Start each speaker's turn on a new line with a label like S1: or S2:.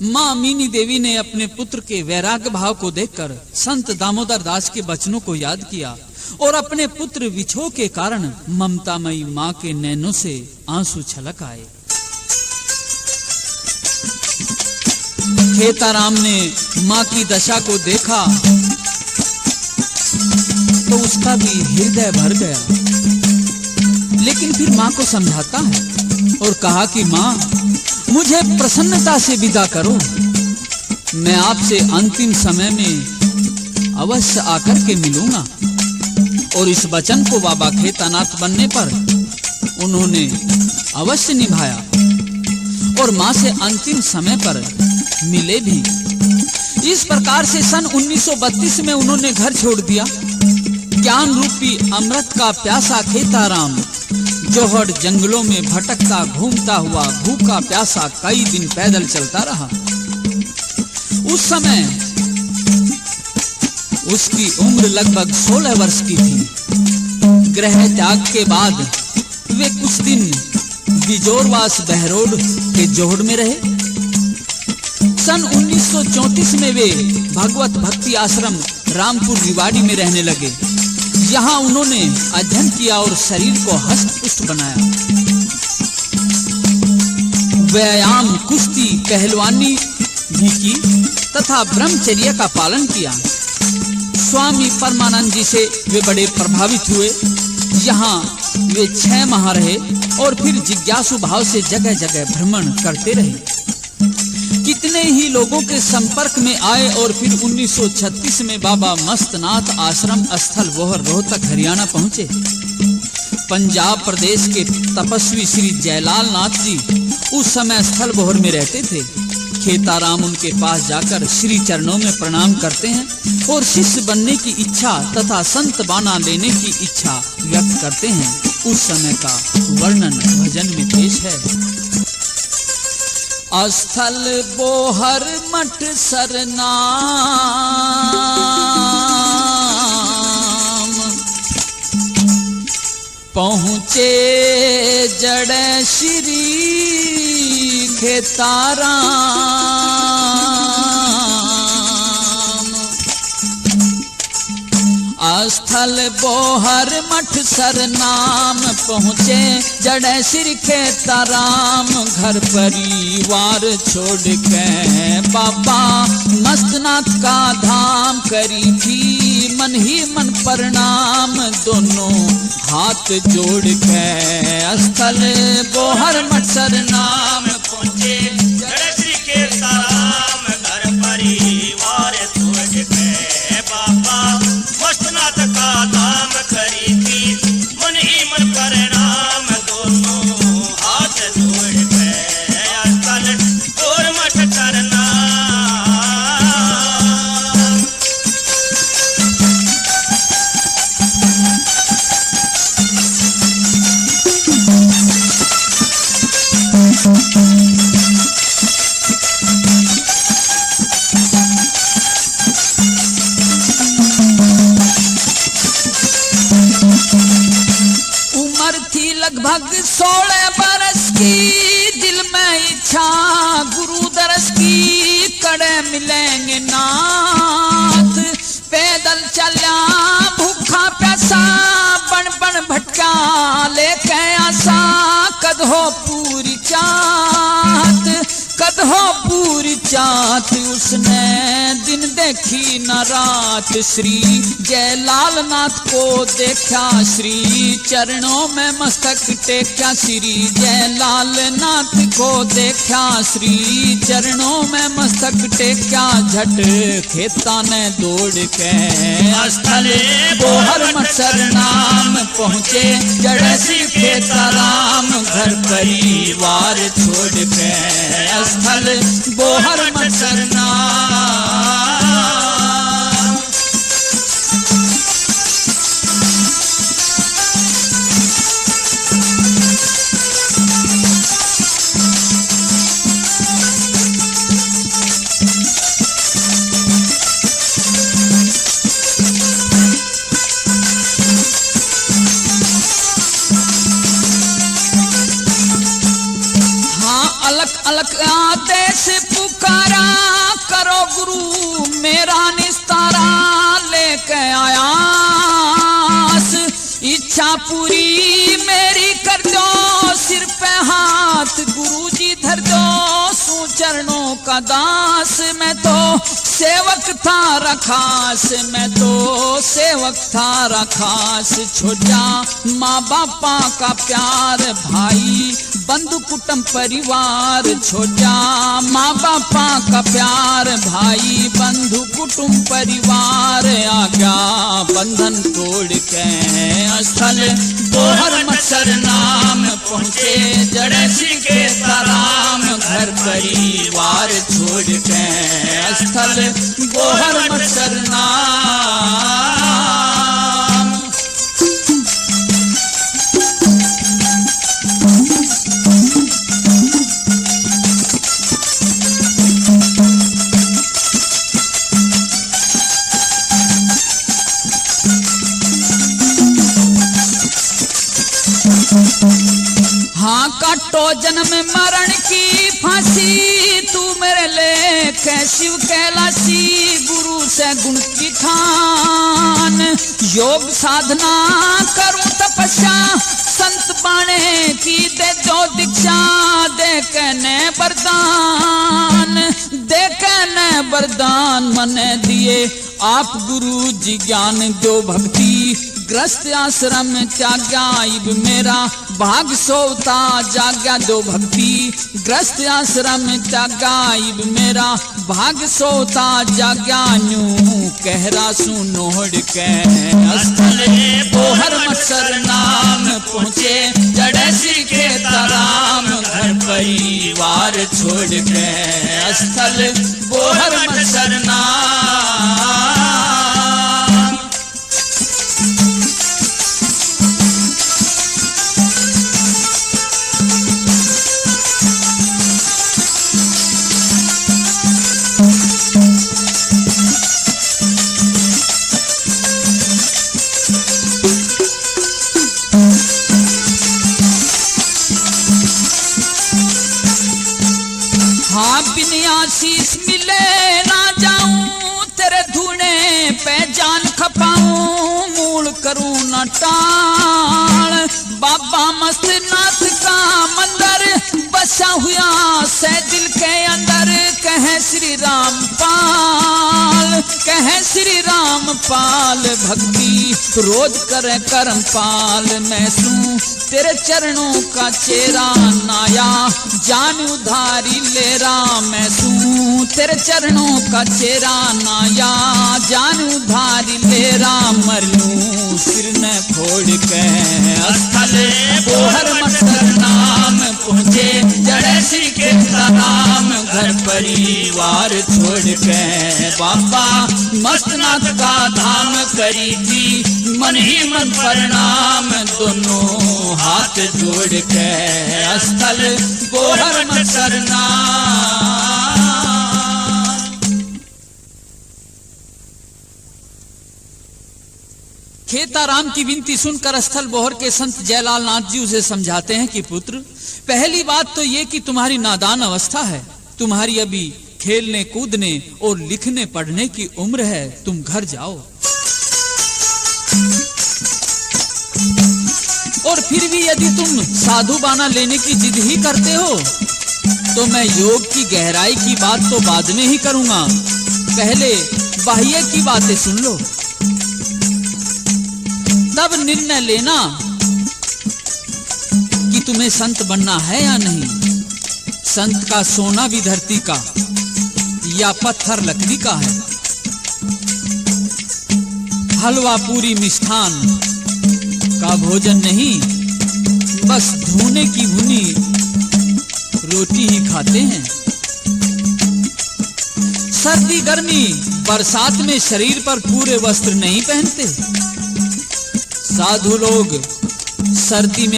S1: माँ मीनी देवी ने अपने पुत्र के वैराग्य भाव को देखकर संत दामोदर दास के वचनों को याद किया और अपने पुत्र विछोह के कारण ममतामयी माँ के नैनों से आंसू छलक आए। खेताराम ने माँ की दशा को देखा तो उसका भी हृदय भर गया, लेकिन फिर माँ को समझाता है और कहा कि माँ, मुझे प्रसन्नता से विदा करो, मैं आपसे अंतिम समय में अवश्य आकर के मिलूंगा। और इस वचन को बाबा खेतानाथ बनने पर उन्होंने अवश्य निभाया और माँ से अंतिम समय पर मिले भी। इस प्रकार से सन 1932 में उन्होंने घर छोड़ दिया। ज्ञान रूपी अमृत का प्यासा खेताराम जोहड़ जंगलों में भटकता घूमता हुआ भूखा प्यासा कई दिन पैदल चलता रहा। उस समय उसकी उम्र लगभग 16 वर्ष की थी। गृह त्याग के बाद वे कुछ दिन बिजोरवास बहरोड के जोहड़ में रहे। सन 1934 में वे भगवत भक्ति आश्रम रामपुर रिवाड़ी में रहने लगे। यहाँ उन्होंने अध्ययन किया और शरीर को हष्ट-पुष्ट बनाया। व्यायाम, कुश्ती, पहलवानी भी की तथा ब्रह्मचर्य का पालन किया। स्वामी परमानंद जी से वे बड़े प्रभावित हुए। यहाँ वे 6 माह रहे और फिर जिज्ञासु भाव से जगह जगह भ्रमण करते रहे। कितने ही लोगों के संपर्क में आए और फिर 1936 में बाबा मस्तनाथ आश्रम स्थल बोहर रोहतक हरियाणा पहुंचे। पंजाब प्रदेश के तपस्वी श्री जयलाल नाथ जी उस समय स्थल बोहर में रहते थे। खेताराम उनके पास जाकर श्री चरणों में प्रणाम करते हैं और शिष्य बनने की इच्छा तथा संत बाना लेने की इच्छा व्यक्त करते हैं। उस समय का वर्णन भजन में पेश है। स्थल बोहर मठ सरनाम पहुँचे जड़ श्री खेताराम। स्थल बोहर मठ सरनाम पहुँचे जड़ श्री खेताराम। घर परिवार छोड़ के बाबा मस्तनाथ का धाम करी थी मन ही मन प्रणाम दोनों हाथ जोड़ के। स्थल बोहर मठ सरनाम पहुँचे जड़ श्री खेताराम। घर परिवार छोड़ के बाबा मस्तनाथ का धाम करी थी मन ही मन प्रणाम दोनों हाथ जोड़ के। स्थल बोहर मठ सरनाम। लगभग 16 बरस की दिल में इच्छा गुरु दरस की कड़े मिलेंगे नाथ। पैदल चला भूखा प्यासा बन बन भटका लेके आशा कद हो पूरी चाहत कद हो पूरी चाहत। उसने दिन देखी न रात श्री जयलाल नाथ को देखा श्री चरणों में मस्तक टेका। श्री जयलाल नाथ को देखा श्री चरणों में मस्तक टेका। झट खेता ने दौड़ के स्थल बोहर मठ सरनाम पहुँचे जड़ श्री खेताराम। घर परिवार छोड़ के स्थल बोहर मठ सरनाम। अलग अलग आदेश पुकारा पूरी मेरी कर दो, सिर पे हाथ गुरुजी धर दो, सू चरणों का दास मैं तो सेवक थारा खास, मैं तो सेवक थारा खास। छोटा माँ बापा का प्यार भाई बंधु कुटुंब परिवार, छोटा माँ बापा का प्यार भाई बंधु कुटुंब परिवार। आज्ञा बंधन तोड़ के स्थल बोहर मत्सर नाम पहुँचे, जड़े सीखे ताराम घर परिवार छोड़ के स्थल बोहर मत्सर नाम। हाँ काटो जन्म मरण की फांसी, तू मेरे लेख शिव कैलाशी, गुरु से गुण की खान। योग साधना करूं तपस्या, संत बाणे की दे दो दीक्षा, दे कहने वरदान, दे कहने वरदान मने दिए आप गुरु जी ज्ञान दो भक्ति। ग्रस्त आश्रम त्याग्या इब मेरा भाग सोता जाग्या दो भक्ति, ग्रस्त आश्रम त्याग्या इब मेरा भाग सोता जाग्या। न्यू कहरा सुनोड़ के स्थल बोहर मत्सर नाम पहुँचे, जड़े सीखे ताराम घर परिवार छोड़ के स्थल बोहर मत्सर नाम। हाँ बिन आशीष मिले ना जाऊं, तेरे धूने पे जान खपाऊं, मूल करूं न टाल। बाबा मस्त नाथ का मंदिर बसा हुआ से दिल के अंदर, कहे श्री राम पाल, कहे श्री राम पाल। भक्ति रोज करे कर्म पाल, मैं सू तेरे चरणों का चेरा नाया, जान उधारी ले राम। मैं सू तेरे चरणों का चेरा नाया, जान उधारी ले राम। मरलूं सिर न फोड़ के स्थल बोहर मत्सर नाम पहुँचे, जड़े सीखे ताराम घर परिवार छोड़ के। बाबा मस्तनाथ का धाम करी थी, मन ही मन प्रणाम दोनों हाथ जोड़ के स्थल बोहर मत्सर नाम। खेताराम की विनती सुनकर स्थल बोहर के संत जयलाल नाथ जी उसे समझाते हैं कि पुत्र, पहली बात तो ये कि तुम्हारी नादान अवस्था है, तुम्हारी अभी खेलने कूदने और लिखने पढ़ने की उम्र है, तुम घर जाओ। और फिर भी यदि तुम साधु बाना लेने की जिद ही करते हो तो मैं योग की गहराई की बात तो बाद में ही करूंगा, पहले बाह्य की बातें सुन लो, तब निर्णय लेना कि तुम्हें संत बनना है या नहीं। संत का सोना भी धरती का या पत्थर लकड़ी का है। हलवा पूरी मिष्ठान का भोजन नहीं, बस धोने की भुनी रोटी ही खाते हैं। सर्दी गर्मी बरसात में शरीर पर पूरे वस्त्र नहीं पहनते। साधु लोग सर्दी में